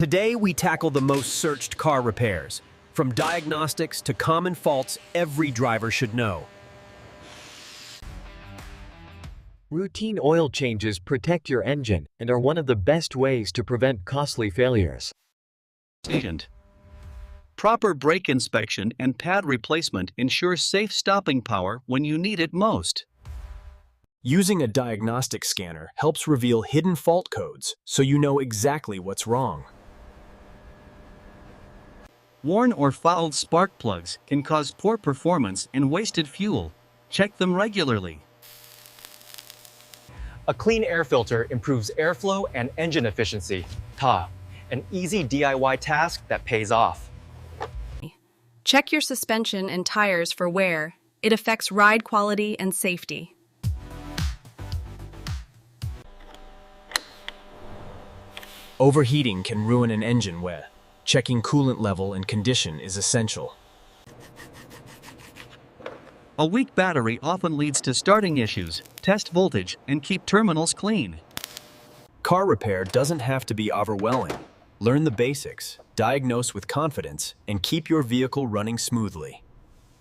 Today, we tackle the most searched car repairs. From diagnostics to common faults every driver should know. Routine oil changes protect your engine and are one of the best ways to prevent costly failures. Proper brake inspection and pad replacement ensures safe stopping power when you need it most. Using a diagnostic scanner helps reveal hidden fault codes so you know exactly what's wrong. Worn or fouled spark plugs can cause poor performance and wasted fuel. Check them regularly. A clean air filter improves airflow and engine efficiency. An easy DIY task that pays off. Check your suspension and tires for wear. It affects ride quality and safety. Overheating can ruin an engine wear. Checking coolant level and condition is essential. A weak battery often leads to starting issues. Test voltage and keep terminals clean. Car repair doesn't have to be overwhelming. Learn the basics, diagnose with confidence, and keep your vehicle running smoothly.